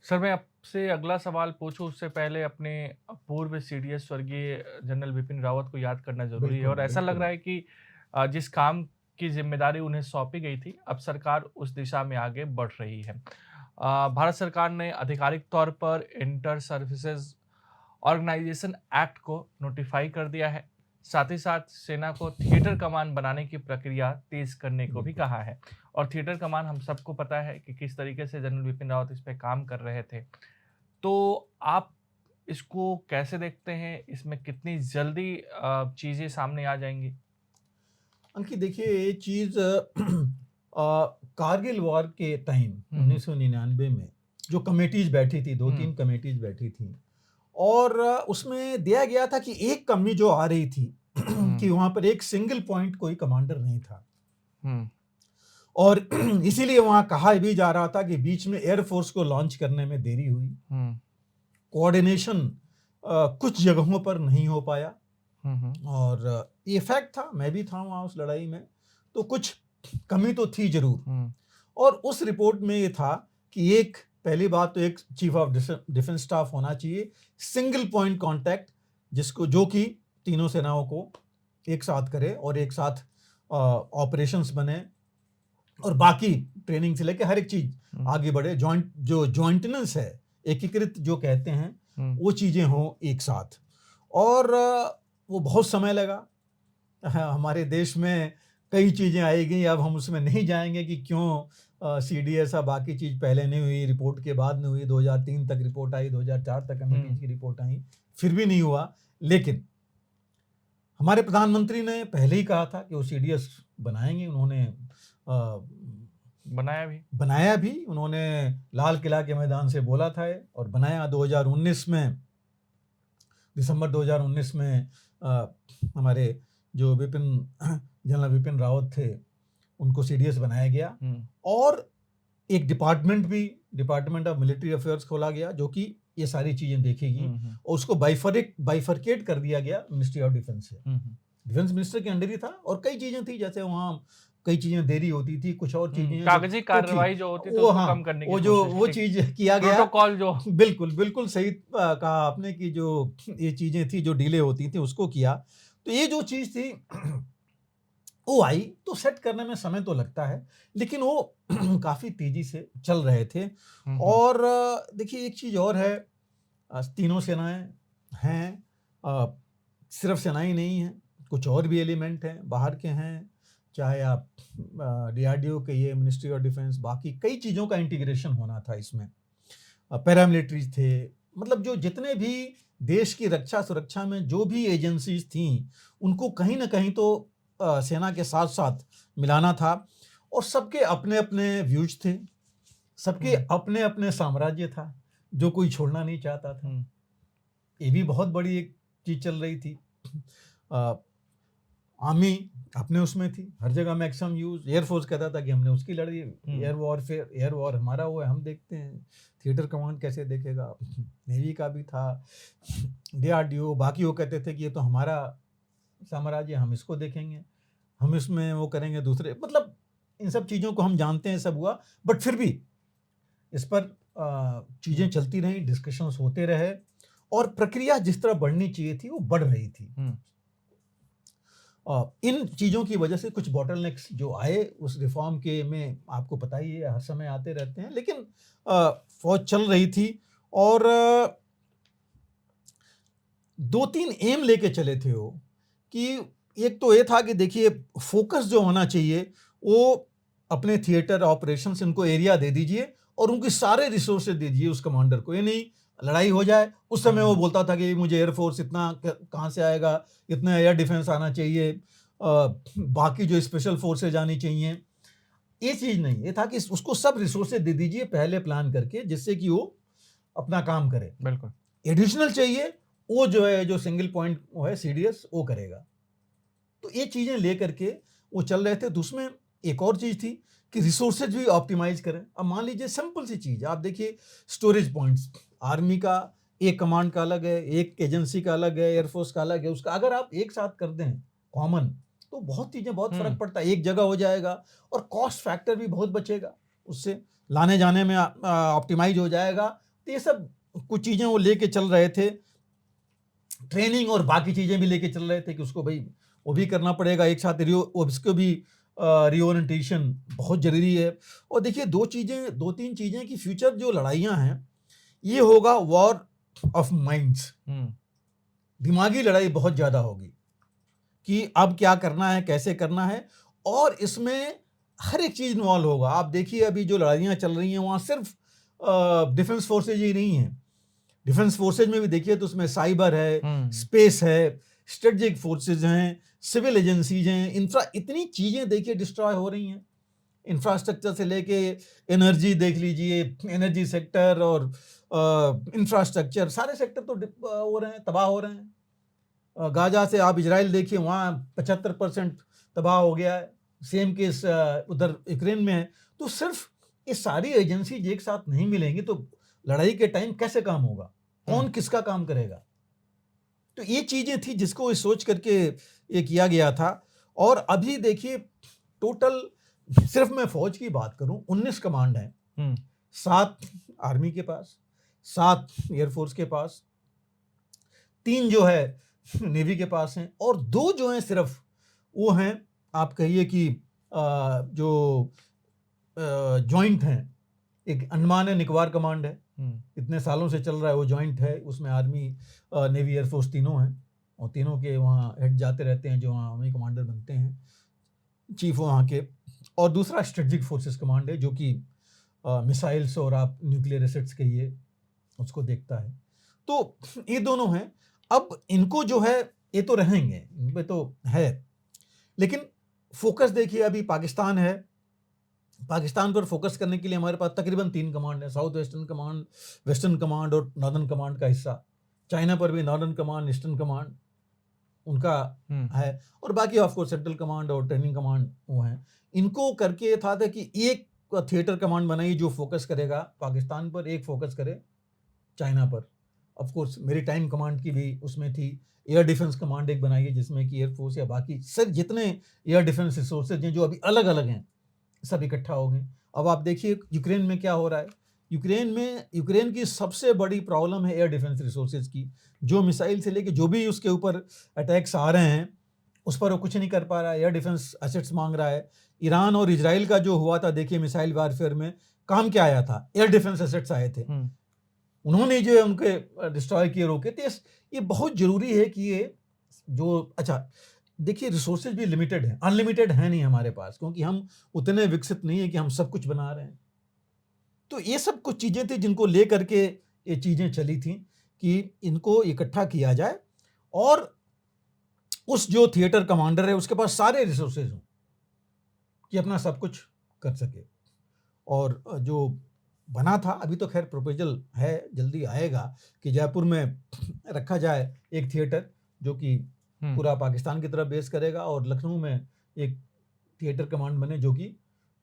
Sir, मैं आपसे अगला सवाल पूछूँ उससे पहले अपने पूर्व सीडीएस स्वर्गीय जनरल बिपिन रावत को याद करना ज़रूरी है बिल्कुल, और ऐसा लग बिल्कुल। रहा है कि जिस काम की ज़िम्मेदारी उन्हें सौंपी गई थी, अब सरकार उस दिशा में आगे बढ़ रही है। भारत सरकार ने आधिकारिक तौर पर इंटर सर्विसेज ऑर्गेनाइजेशन एक्ट को नोटिफ़ाई कर दिया है। साथ ही साथ सेना को थिएटर कमान बनाने की प्रक्रिया तेज़ करने को भी बिल्कुल। कहा है और थिएटर कमान हम सबको पता है कि किस तरीके से जनरल बिपिन रावत इस पे काम कर रहे थे। तो आप इसको कैसे देखते हैं? इसमें कितनी जल्दी चीज़ें सामने आ जाएँगी? अंकित देखिए ये चीज़ कारगिल वॉर के टाइम हुँ, हुँ। 1999 में जो कमिटीज़ बैठी थी, हुँ, 2-3 कमिटीज़ बैठी थी और उसमें दिया गया था कि एक कमी जो आ रही थी हुँ, कि वहाँ पर एक सिंगल पॉइंट कोई कमांडर नहीं था हुँ, और इसीलिए वहाँ कहा भी जा रहा था कि बीच में एयर फोर्स को लॉन्च करने में देरी हुई। हुँ, कोऑर्डिनेशन कुछ जगहों पर नहीं हो पाया हुँ, हुँ, और ये फैक्ट था, मैं भी था वहाँ उस लड़ाई में, तो कुछ कमी तो थी ज़रूर। हुँ, और उस रिपोर्ट में ये था कि एक पहली बात तो एक चीफ ऑफ डिफेंस स्टाफ होना चाहिए, सिंगल पॉइंट कांटेक्ट जिसको जो कि तीनों सेनाओं को एक साथ करे और एक साथ ऑपरेशंस बने और बाकी ट्रेनिंग से लेके हर एक चीज़ हुँ, आगे बढ़े। जॉइंटनेस है, एकीकृत जो कहते हैं, हुँ, वो चीज़ें हों एक साथ और वो बहुत समय लगा। हाँ, हमारे देश में कई चीज़ें आएगी, अब हम उसमें नहीं जाएँगे कि क्यों सीडीएस बाकी चीज़ पहले नहीं हुई, रिपोर्ट के बाद नहीं हुई, 2003 तक रिपोर्ट आई, 2004 तक हुँ, कमिटीज़ की रिपोर्ट आई, फिर भी नहीं हुआ। लेकिन हमारे प्रधानमंत्री ने पहले ही कहा था कि वो सीडीएस बनाएँगे, उन्होंने बनाया भी। बनाया भी, उन्होंने लाल किला के मैदान से बोला था ये और बनाया 2019 में, दिसंबर 2019 में हमारे जो जनरल बिपिन रावत थे, उनको सीडीएस बनाया गया हुँ, और एक डिपार्टमेंट भी डिपार्टमेंट ऑफ मिलिट्री अफेयर्स खोला गया जो कि ये सारी चीज़ें देखेगी हुँ, हुँ, और उसको बाइफरकेट कर दिया गया मिनिस्ट्री ऑफ डिफेंस से। हुँ, हुँ, डिफेंस मिनिस्टर के अंडर ही था और कई चीज़ें थी जैसे वहाँ कई चीज़ें देरी होती थी, कुछ और चीज़ें हैं जो कागज़ी वो थी। कार्रवाई जो होती थी वो उसको हाँ, कम करने की वो जो कोशिश, वो एक चीज़ किया गया। प्रोटोकॉल जो बिल्कुल, बिल्कुल सही कहा आपने कि जो ये चीज़ें थी जो डिले होती थी उसको किया। तो ये जो चीज़ थी वो आई तो सेट करने में समय तो लगता है, लेकिन वो काफ़ी तेज़ी से चल रहे थे हुँ, हुँ, और देखिए एक चीज़ और है, तीनों सेनाएँ हैं, अ, सिर्फ़ सेनाएँ नहीं हैं, कुछ और भी एलिमेंट हैं, बाहर के हैं, चाहे आप डीआरडीओ कहिए, मिनिस्ट्री ऑफ डिफेंस, बाकी कई चीज़ों का इंटीग्रेशन होना था इसमें। पैरामिलिट्रीज़ थे, मतलब जो जितने भी देश की रक्षा सुरक्षा में जो भी एजेंसीज़ थीं, उनको कहीं न कहीं तो सेना के साथ-साथ मिलाना था और सबके अपने-अपने व्यूज़ थे, सबके हुँ, अपने-अपने साम्राज्य था, जो कोई छोड़ना नहीं चाहता था। हुँ, ये भी बहुत बड़ी एक चीज़ चल रही थी। अ, आर्मी अपने उसमें थी, हर जगह मैक्सिमम यूज़, एयर फ़ोर्स कहता था कि हमने उसकी लड़ी, हुँ, एयर वॉर हमारा वो है, हम देखते हैं, थिएटर कमांड कैसे देखेगा? नेवी का भी था, डीआरडीओ, बाकी वो कहते थे कि ये तो हमारा साम्राज्य, हम इसको देखेंगे, हम इसमें वो करेंगे दूसरे, मतलब इन सब चीज़ों को हम जानते हैं, सब हुआ, बट फिर भी इस पर हुँ, चीज़ें चलती रहीं, डिस्कशंस होते रहे और प्रक्रिया जिस तरह बढ़नी चाहिए थी, वो बढ़ रही थी। हुँ, इन चीज़ों की वजह से कुछ बॉटलनेक्स जो आए उस रिफ़ॉर्म के में, आपको पता ही है हर समय आते रहते हैं, लेकिन फ़ौज चल रही थी और 2-3 एम लेके चले थे वो, कि एक तो ये था कि देखिए फ़ोकस जो होना चाहिए, वो अपने थिएटर ऑपरेशंस, इनको एरिया दे दीजिए और उनके सारे रिसोर्सेज़ दे दीजिए उस कमांडर को। ये नहीं लड़ाई हो जाए, उस समय वो हुँ, बोलता था कि मुझे एयर फ़ोर्स इतना कहाँ से आएगा, इतना एयर डिफेंस आना चाहिए, बाकी जो स्पेशल फ़ोर्सेज़ आनी चाहिए। ये चीज़ नहीं, ये था कि उसको सब रिसोर्सेज़ दे दीजिए पहले प्लान करके, जिससे कि वो अपना काम करे। बिल्कुल। एडिशनल चाहिए, वो जो है, जो सिंगल पॉइंट वो है सीडीएस, वो करेगा। तो ये चीज़ें लेकर के वो चल रहे थे। तो उसमें एक और चीज़ थी कि रिसोर्सेज भी ऑप्टिमाइज़ करें। अब मान लीजिए सिंपल सी चीज़, आप देखिए स्टोरेज पॉइंट्स, आर्मी का एक कमांड का अलग है, एक एजेंसी का अलग है, एयरफोर्स का अलग है, उसका अगर आप एक साथ कर दें कॉमन, तो बहुत चीज़ें, बहुत फ़र्क हुँ, पड़ता है, एक जगह हो जाएगा और कॉस्ट फैक्टर भी बहुत बचेगा उससे, लाने-जाने में ऑप्टिमाइज़ हो जाएगा। तो ये सब कुछ चीज़ें वो लेके चल रहे थे, ट्रेनिंग और बाकी चीज़ें भी लेके चल रहे थे कि उसको भाई वो भी करना पड़ेगा एक साथ, उसको भी रिओरिएंटेशन बहुत ज़रूरी है। और देखिए 2-3 चीज़ें कि फ्यूचर जो लड़ाइयाँ हैं, ये होगा वॉर ऑफ माइंड्स, दिमागी लड़ाई बहुत ज़्यादा होगी कि अब क्या करना है, कैसे करना है, और इसमें हर एक चीज़ इन्वॉल्व होगा। आप देखिए अभी जो लड़ाइयाँ चल रही हैं वहाँ सिर्फ डिफेंस फोर्सेज ही नहीं है, डिफेंस फोर्सेज में भी देखिए तो उसमें साइबर है, स्पेस है, स्ट्रेटेजिक फोर्सेज हैं, सिविल एजेंसीज हैं, इतनी चीज़ें देखिए डिस्ट्रॉय हो रही हैं, इंफ्रास्ट्रक्चर से लेके एनर्जी देख लीजिए, एनर्जी सेक्टर और इंफ्रास्ट्रक्चर सारे सेक्टर तो हो रहे हैं, तबाह हो रहे हैं। गाजा से आप इजराइल देखिए वहाँ 75% तबाह हो गया है, सेम केस उधर यूक्रेन में है। तो सिर्फ ये सारी एजेंसीज एक साथ नहीं मिलेंगी तो लड़ाई के टाइम कैसे काम होगा, कौन किसका काम करेगा। तो ये चीज़ें थी जिसको सोच करके ये किया गया था। और अभी देखिए टोटल सिर्फ मैं फौज की बात करूं 19 कमांड हैं, 7 आर्मी के पास, 7 एयरफोर्स के पास, 3 जो है नेवी के पास हैं, और 2 जो हैं सिर्फ वो हैं आप कहिए कि जो जॉइंट हैं। एक अंडमान एंड निकोबार कमांड है, इतने सालों से चल रहा है, वो जॉइंट है, उसमें आर्मी नेवी एयरफोर्स तीनों हैं, और तीनों के वहाँ हेड जाते रहते हैं जो वहाँ आर्मी कमांडर बनते हैं, चीफ वहाँ के। और दूसरा स्ट्रेटेजिक फोर्सेस कमांड है जो कि मिसाइल्स और आप न्यूक्लियर एसेट्स कहिए उसको देखता है। तो ये दोनों हैं। अब इनको जो है ये तो रहेंगे, इनपे तो है, लेकिन फोकस देखिए अभी पाकिस्तान है, पाकिस्तान पर फोकस करने के लिए हमारे पास तकरीबन 3 कमांड है, south western command, western command और नॉर्दर्न कमांड का हिस्सा। चाइना पर भी नॉर्दर्न कमांड, ईस्टर्न कमांड उनका है, और बाकी ऑफ कोर्स सेंट्रल कमांड और ट्रेनिंग कमांड वो हैं। इनको करके था कि एक थिएटर कमांड बनाई जो फोकस करेगा पाकिस्तान पर, एक फोकस करे चाइना पर। ऑफ कोर्स मेरी टाइम कमांड की भी उसमें थी, एयर डिफेंस कमांड एक बनाई है जिसमें कि एयरफोर्स या बाकी सर जितने एयर डिफेंस रिसोर्सेज हैं जो अभी अलग अलग हैं सब इकट्ठा हो गए। अब आप देखिए यूक्रेन में क्या हो रहा है, यूक्रेन की सबसे बड़ी प्रॉब्लम है एयर डिफेंस रिसोर्सेज की, जो मिसाइल से लेके जो भी उसके ऊपर अटैक्स आ रहे हैं उस पर वो कुछ नहीं कर पा रहा है, एयर डिफेंस एसेट्स मांग रहा है। ईरान और इजराइल का जो हुआ था देखिए मिसाइल वारफेयर में, काम क्या आया था, एयर डिफेंस एसेट्स आए थे, उन्होंने जो है उनके डिस्ट्रॉय किए, रोके। तो ये बहुत जरूरी है कि ये जो अच्छा देखिए रिसोर्सेज भी लिमिटेड है, अनलिमिटेड है नहीं हमारे पास, क्योंकि हम उतने विकसित नहीं है कि हम सब कुछ बना रहे हैं। तो ये सब कुछ चीजें थी जिनको लेकर के ये चीजें चली थी कि इनको इकट्ठा किया जाए और उस जो थिएटर कमांडर है उसके पास सारे रिसोर्सेज हों कि अपना सब कुछ कर सके। और जो बना था अभी तो खैर प्रपोजल है, जल्दी आएगा कि जयपुर में रखा जाए एक थिएटर जो कि पूरा पाकिस्तान की तरफ बेस करेगा, और लखनऊ में एक थिएटर कमांड बने जो कि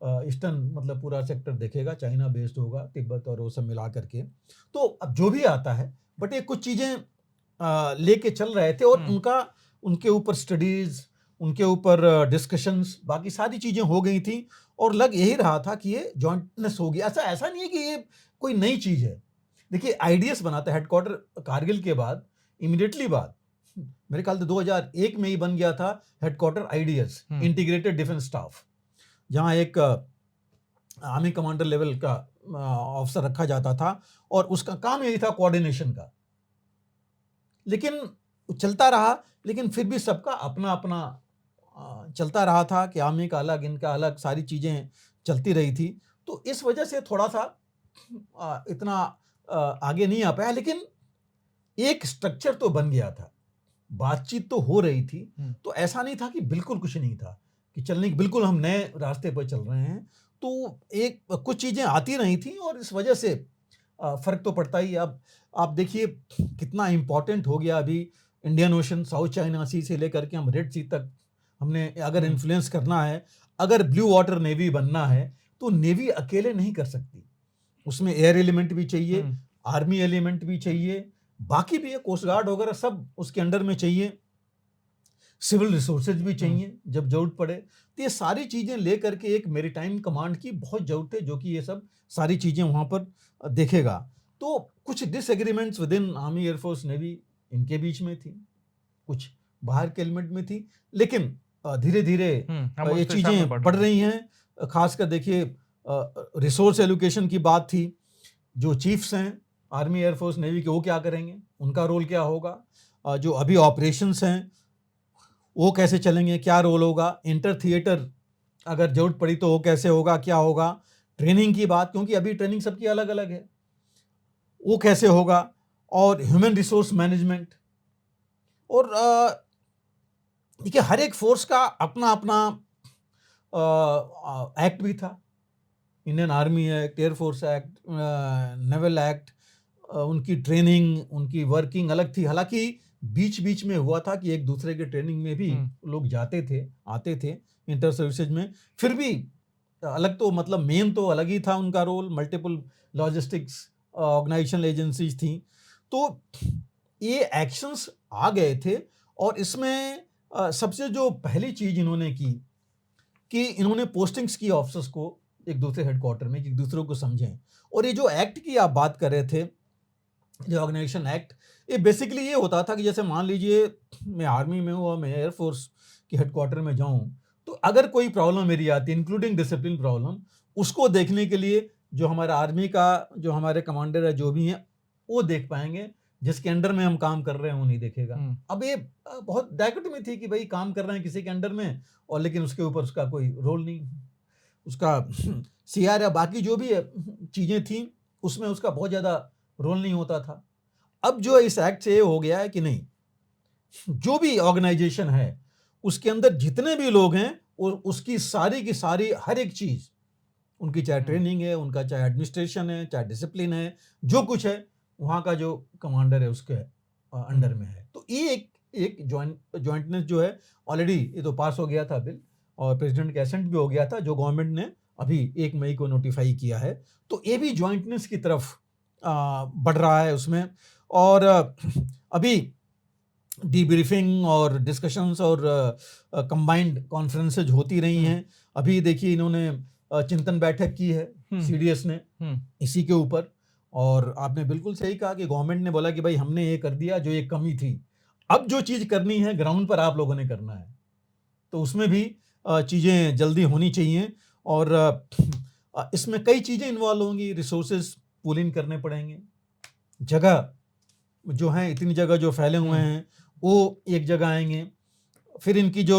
ईस्टर्न मतलब पूरा सेक्टर देखेगा, चाइना बेस्ड होगा, तिब्बत और वो सब मिला करके। तो अब जो भी आता है, बट ये कुछ चीज़ें लेके चल रहे थे और उनके ऊपर स्टडीज़, उनके ऊपर डिस्कशंस, बाकी सारी चीज़ें हो गई थी, और लग यही रहा था कि ये जॉइंटनेस होगी। ऐसा नहीं है कि ये कोई नई चीज़ है। देखिए आईडीएस बनाता है हेडक्वार्टर कारगिल के बाद, इमीडिएटली बाद मेरे ख्याल से 2001 में ही बन गया था headquarter IDs, integrated defence staff, जहाँ एक आर्मी कमांडर लेवल का ऑफिसर रखा जाता था और उसका काम यही था कोऑर्डिनेशन का। लेकिन चलता रहा, लेकिन फिर भी सबका अपना अपना चलता रहा था कि आर्मी का अलग, इनका अलग, सारी चीज़ें चलती रही थी। तो इस वजह से थोड़ा सा इतना आगे नहीं आ पाया, लेकिन एक स्ट्रक्चर तो बन गया था, बातचीत तो हो रही थी। तो ऐसा नहीं था कि बिल्कुल कुछ नहीं था, कि चलने की बिल्कुल हम नए रास्ते पर चल रहे हैं। तो एक कुछ चीज़ें आती नहीं थी और इस वजह से फ़र्क तो पड़ता ही। अब आप देखिए कितना इम्पोर्टेंट हो गया अभी इंडियन ओशन, साउथ चाइना सी से लेकर के हम रेड सी तक हमने अगर इन्फ्लुएंस करना है, अगर ब्लू वाटर नेवी बनना है तो नेवी अकेले नहीं कर सकती, उसमें एयर एलिमेंट भी चाहिए, आर्मी एलिमेंट भी चाहिए, बाकी भी है, कोस्ट गार्ड वगैरह सब उसके अंडर में चाहिए, सिविल रिसोर्सेज भी चाहिए जब जरूरत पड़े। तो ये सारी चीज़ें लेकर के एक मैरीटाइम कमांड की बहुत ज़रूरत है जो कि ये सब सारी चीज़ें वहाँ पर देखेगा। तो कुछ disagreements with in army, air force, navy इनके बीच में थी, कुछ बाहर के एलिमेंट में थी, लेकिन धीरे धीरे हम ये उस दिशा में चीज़ें बढ़ रही हैं। खासकर देखिए रिसोर्स एलोकेशन की बात थी, जो चीफ्स हैं आर्मी, एयरफोर्स, नेवी के, वो क्या करेंगे, उनका रोल क्या होगा, जो अभी ऑपरेशंस हैं वो कैसे चलेंगे, क्या रोल होगा, इंटर थिएटर अगर जरूरत पड़ी तो वो कैसे होगा, क्या होगा, ट्रेनिंग की बात, क्योंकि अभी ट्रेनिंग सबकी अलग अलग है, वो कैसे होगा, और ह्यूमन रिसोर्स मैनेजमेंट। और देखिए हर एक फोर्स का अपना अपना एक्ट भी था, Indian army act, air force act, naval act, उनकी ट्रेनिंग, उनकी वर्किंग अलग थी। हालांकि बीच बीच में हुआ था कि एक दूसरे के ट्रेनिंग में भी लोग जाते थे, आते थे इंटर सर्विसेज में, फिर भी अलग, तो मतलब मेन तो अलग ही था उनका रोल, मल्टीपल लॉजिस्टिक्स ऑर्गेनाइजेशनल एजेंसीज थी। तो ये एक्शंस आ गए थे, और इसमें सबसे जो पहली चीज इन्होंने की कि इन्होंने पोस्टिंग्स की ऑफिसर्स को एक दूसरे हेडक्वार्टर में, एक दूसरे को समझें। और ये जो एक्ट की आप बात कर रहे थे, जो ऑर्गेनाइजेशन एक्ट, ये बेसिकली ये होता था कि जैसे मान लीजिए मैं आर्मी में हूँ और मैं एयरफोर्स के हेडक्वार्टर में जाऊँ, तो अगर कोई प्रॉब्लम मेरी आती है, इंक्लूडिंग डिसिप्लिन प्रॉब्लम, उसको देखने के लिए जो हमारा आर्मी का जो हमारे कमांडर है, जो भी हैं, वो देख पाएंगे, जिसके अंडर में हम काम कर रहे हैं वो नहीं देखेगा। अब ये बहुत डायकोटमी थी कि भाई काम कर रहे हैं किसी के अंडर में, और लेकिन उसके ऊपर उसका कोई रोल नहीं, उसका सीआर या बाकी जो भी चीज़ें थी उसमें उसका बहुत ज़्यादा रोल नहीं होता था। अब जो इस एक्ट से ये हो गया है कि नहीं, जो भी ऑर्गेनाइजेशन है उसके अंदर जितने भी लोग हैं, उसकी सारी की सारी हर एक चीज़, उनकी चाहे ट्रेनिंग है, उनका चाहे एडमिनिस्ट्रेशन है, चाहे डिसिप्लिन है, जो कुछ है, वहाँ का जो कमांडर है उसके अंडर में है। तो ये एक जॉइंटनेस जो है, ऑलरेडी ये तो पास हो गया था बिल, और प्रेसिडेंट का एसेंट भी हो गया था, जो गवर्नमेंट ने अभी 1 मई को नोटिफाई किया है। तो ये भी जॉइंटनेस की तरफ बढ़ रहा है उसमें। और अभी डीब्रीफिंग और डिस्कशंस और कंबाइंड कॉन्फ्रेंसेज होती रही हैं। अभी देखिए इन्होंने चिंतन बैठक की है सीडीएस ने इसी के ऊपर, और आपने बिल्कुल सही कहा कि गवर्नमेंट ने बोला कि भाई हमने ये कर दिया जो एक कमी थी, अब जो चीज़ करनी है ग्राउंड पर आप लोगों ने करना है, तो उसमें भी चीज़ें जल्दी होनी चाहिए। और इसमें कई चीज़ें इन्वॉल्व होंगी, रिसोर्सेज पुल इन करने पड़ेंगे, जगह जो हैं, इतनी जगह जो फैले हुए हैं वो एक जगह आएंगे, फिर इनकी जो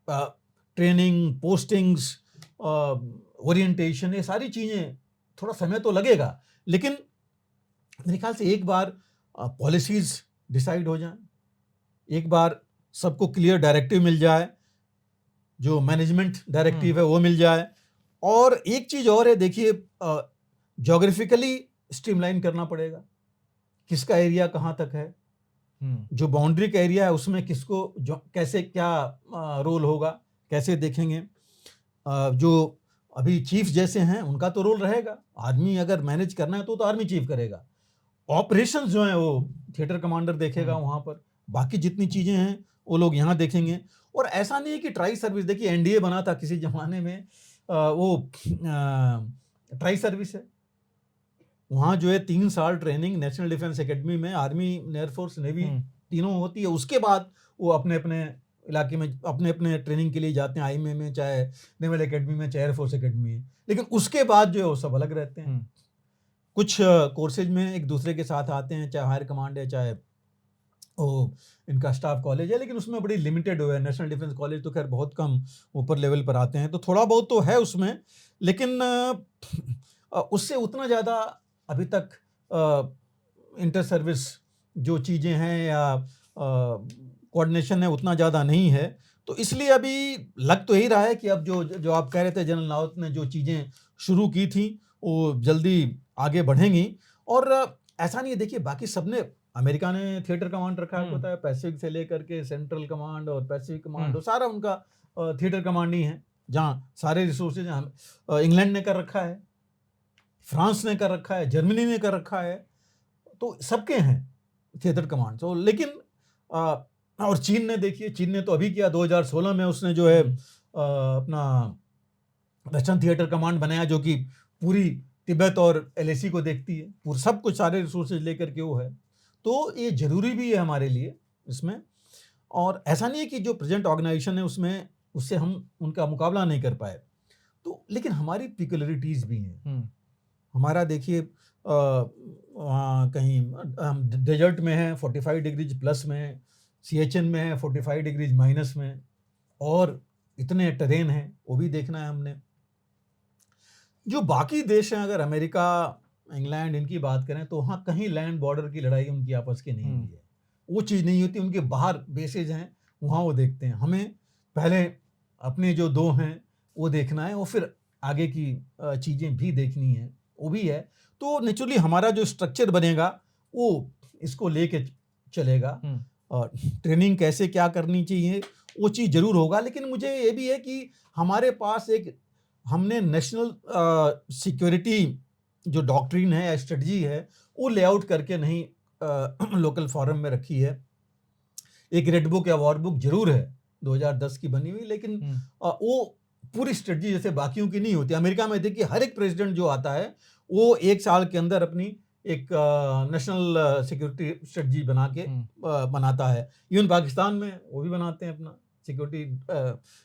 ट्रेनिंग, पोस्टिंग्स, ओरिएंटेशन, ये सारी चीज़ें, थोड़ा समय तो लगेगा, लेकिन मेरे ख्याल से एक बार पॉलिसीज़ डिसाइड हो जाएं, एक बार सबको क्लियर डायरेक्टिव मिल जाए, जो मैनेजमेंट डायरेक्टिव है वो मिल जाए। और एक चीज़ और है, देखिए ज्योग्राफिकली स्ट्रीमलाइन करना पड़ेगा, किसका एरिया कहाँ तक है, जो बाउंड्री का एरिया है उसमें किसको जो कैसे क्या रोल होगा, कैसे देखेंगे। जो अभी चीफ जैसे हैं उनका तो रोल रहेगा, आर्मी अगर मैनेज करना है तो आर्मी चीफ करेगा, ऑपरेशंस जो हैं वो थिएटर कमांडर देखेगा वहाँ पर, बाकी जितनी चीज़ें हैं वो लोग यहाँ देखेंगे। और ऐसा नहीं है कि ट्राई सर्विस, देखिए एनडीए बना था किसी ज़माने में, वो ट्राई सर्विस है, वहाँ जो है 3 साल ट्रेनिंग नेशनल डिफेंस एकेडमी में, आर्मी, एयरफोर्स, नेवी तीनों होती है, उसके बाद वो अपने अपने इलाके में अपने अपने ट्रेनिंग के लिए जाते हैं, आईएमए में, चाहे नेवल एकेडमी में, चाहे एयरफोर्स एकेडमी में, लेकिन उसके बाद जो है वो सब अलग रहते हैं। कुछ कोर्सेज में एक दूसरे के साथ आते हैं, चाहे हायर कमांड है, चाहे वो इनका स्टाफ कॉलेज है, लेकिन उसमें बड़ी लिमिटेड है। नेशनल डिफेंस कॉलेज तो खैर बहुत कम ऊपर लेवल पर आते हैं, तो थोड़ा बहुत तो है उसमें, लेकिन उससे उतना ज़्यादा अभी तक इंटर सर्विस जो चीज़ें हैं या कोऑर्डिनेशन है उतना ज़्यादा नहीं है। तो इसलिए अभी लग तो यही रहा है कि अब जो आप कह रहे थे, जनरल रावत ने जो चीज़ें शुरू की थी वो जल्दी आगे बढ़ेंगी। और ऐसा नहीं है, देखिए बाकी सबने, अमेरिका ने थिएटर कमांड रखा है, पता है, पैसिफिक से लेकर के सेंट्रल कमांड और पैसिफिक कमांड, और सारा उनका थिएटर कमांड ही है, जहाँ सारे रिसोर्सेज इंग्लैंड ने कर रखा है, फ्रांस ने कर रखा है, जर्मनी ने कर रखा है, तो सबके हैं थिएटर कमांड। तो लेकिन और चीन ने, देखिए चीन ने तो अभी किया 2016 में, उसने जो है अपना वेस्टर्न थिएटर कमांड बनाया, जो कि पूरी तिब्बत और LAC को देखती है, पूरा सब कुछ सारे रिसोर्सेज लेकर के वो है। तो ये ज़रूरी भी है हमारे लिए इसमें, और ऐसा नहीं है कि जो प्रेजेंट ऑर्गेनाइजेशन है उसमें उससे हम उनका मुकाबला नहीं कर पाए। तो लेकिन हमारी पिकुलरिटीज़ भी हैं। हमारा देखिए वहाँ कहीं हम डेजर्ट में हैं 45 डिग्रीज प्लस में, CHN में है 45 डिग्रीज माइनस में, और इतने टेरेन हैं वो भी देखना है हमने। जो बाकी देश हैं, अगर अमेरिका, इंग्लैंड इनकी बात करें तो वहाँ कहीं लैंड बॉर्डर की लड़ाई उनकी आपस की नहीं हुई है, वो चीज़ नहीं होती। उनके बाहर बेसेज हैं वहाँ वो देखते हैं। हमें पहले अपने जो 2 हैं वो देखना है और फिर आगे की चीज़ें भी देखनी है, वो भी है। तो नेचुरली हमारा जो स्ट्रक्चर बनेगा वो इसको लेके चलेगा, और ट्रेनिंग कैसे क्या करनी चाहिए वो चीज़ ज़रूर होगा। लेकिन मुझे ये भी है कि हमारे पास एक हमने नेशनल सिक्योरिटी जो डॉक्ट्रिन है या स्ट्रेटजी है वो लेआउट करके नहीं लोकल फोरम में रखी है। एक रेड बुक या वॉर बुक जरूर है 2010 की बनी हुई, लेकिन वो पूरी स्ट्रेटजी जैसे बाकियों की नहीं होती। अमेरिका में देखिए हर एक प्रेसिडेंट जो आता है वो 1 साल के अंदर अपनी एक नेशनल सिक्योरिटी स्ट्रेटजी बना के बनाता है। इवन पाकिस्तान में वो भी बनाते हैं अपना सिक्योरिटी।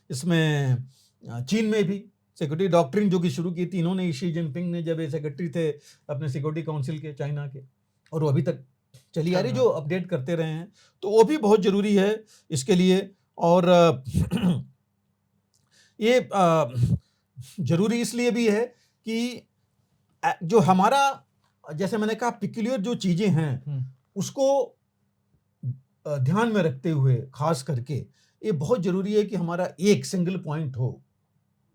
इसमें चीन में भी सिक्योरिटी डॉक्ट्रिन जो कि शुरू की थी इन्होंने, शी जिनपिंग ने, जब ये सेक्रेटरी थे अपने सिक्योरिटी काउंसिल के चाइना के, और वो अभी तक चली आ रही, जो अपडेट करते रहे हैं। तो वो भी बहुत ज़रूरी है इसके लिए। और ये ज़रूरी इसलिए भी है कि जो हमारा, जैसे मैंने कहा, पिक्यूलियर जो चीज़ें हैं उसको ध्यान में रखते हुए खास करके ये बहुत ज़रूरी है कि हमारा एक सिंगल पॉइंट हो,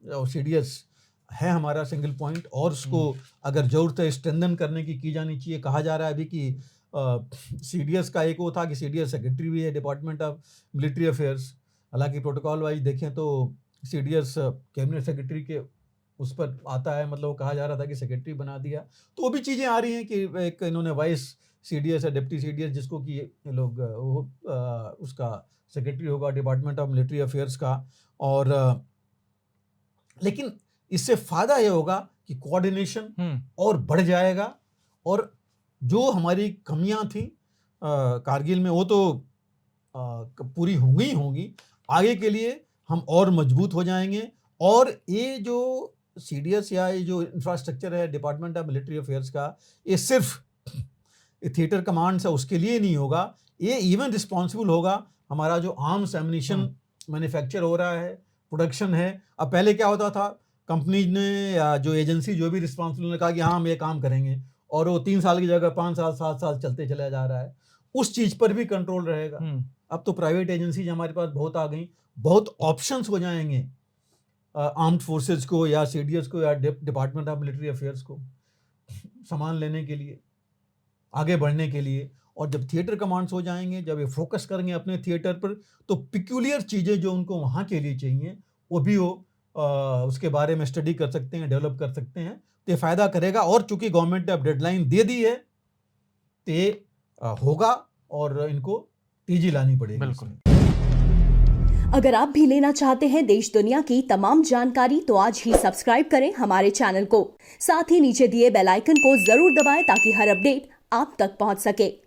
और CDS है हमारा सिंगल पॉइंट, और उसको अगर ज़रूरत है स्ट्रेंथन करने की जानी चाहिए। कहा जा रहा है अभी कि CDS का एक वो था कि CDS सेक्रेटरी भी है डिपार्टमेंट ऑफ मिलिट्री अफेयर्स। हालांकि प्रोटोकॉल वाइज देखें तो CDS कैबिनेट सेक्रेटरी के उस पर आता है, मतलब वो कहा जा रहा था कि सेक्रेटरी बना दिया। तो वो भी चीज़ें आ रही हैं कि एक इन्होंने वाइस CDS या डिप्टी CDS जिसको कि ये लोग उसका सेक्रेटरी होगा डिपार्टमेंट ऑफ मिलिट्री अफेयर्स का। और लेकिन इससे फ़ायदा ये होगा कि कोऑर्डिनेशन और बढ़ जाएगा, और जो हमारी कमियां थी कारगिल में वो तो पूरी होंगी ही होंगी। आगे के लिए हम और मजबूत हो जाएंगे। और ये जो CDS या ये जो इंफ्रास्ट्रक्चर है डिपार्टमेंट ऑफ मिलिट्री अफेयर्स का, ये सिर्फ थिएटर कमांड्स है उसके लिए नहीं होगा, ये इवन रिस्पॉन्सिबल होगा हमारा जो आर्म्स एम्युनिशन मैन्युफैक्चर हो रहा है, प्रोडक्शन है। अब पहले क्या होता था, कंपनीज ने या जो एजेंसी जो भी रिस्पॉन्सिबल ने कहा कि हाँ हम ये काम करेंगे, और वो 3 साल की जगह 5 साल 7 साल चलते चला जा रहा है। उस चीज़ पर भी कंट्रोल रहेगा। अब तो प्राइवेट एजेंसीज हमारे पास बहुत आ गई, बहुत ऑप्शंस हो जाएंगे आर्म्ड फोर्सेज को या CDS को या डिपार्टमेंट ऑफ मिलिट्री अफेयर्स को सामान लेने के लिए, आगे बढ़ने के लिए। और जब थिएटर कमांड्स हो जाएंगे, जब ये फोकस करेंगे अपने थिएटर पर, तो पिक्यूलियर चीज़ें जो उनको वहाँ के लिए चाहिए वो भी वो उसके बारे में स्टडी कर सकते हैं, डेवलप कर सकते हैं। तो ये फ़ायदा करेगा। और चूंकि गवर्नमेंट ने अब डेडलाइन दे दी है तो ये होगा, और इनको तेजी लानी पड़ेगी। बिल्कुल। अगर आप भी लेना चाहते हैं देश दुनिया की तमाम जानकारी तो आज ही सब्सक्राइब करें हमारे चैनल को। साथ ही नीचे दिए बेल आइकन को जरूर दबाएं ताकि हर अपडेट आप तक पहुंच सके।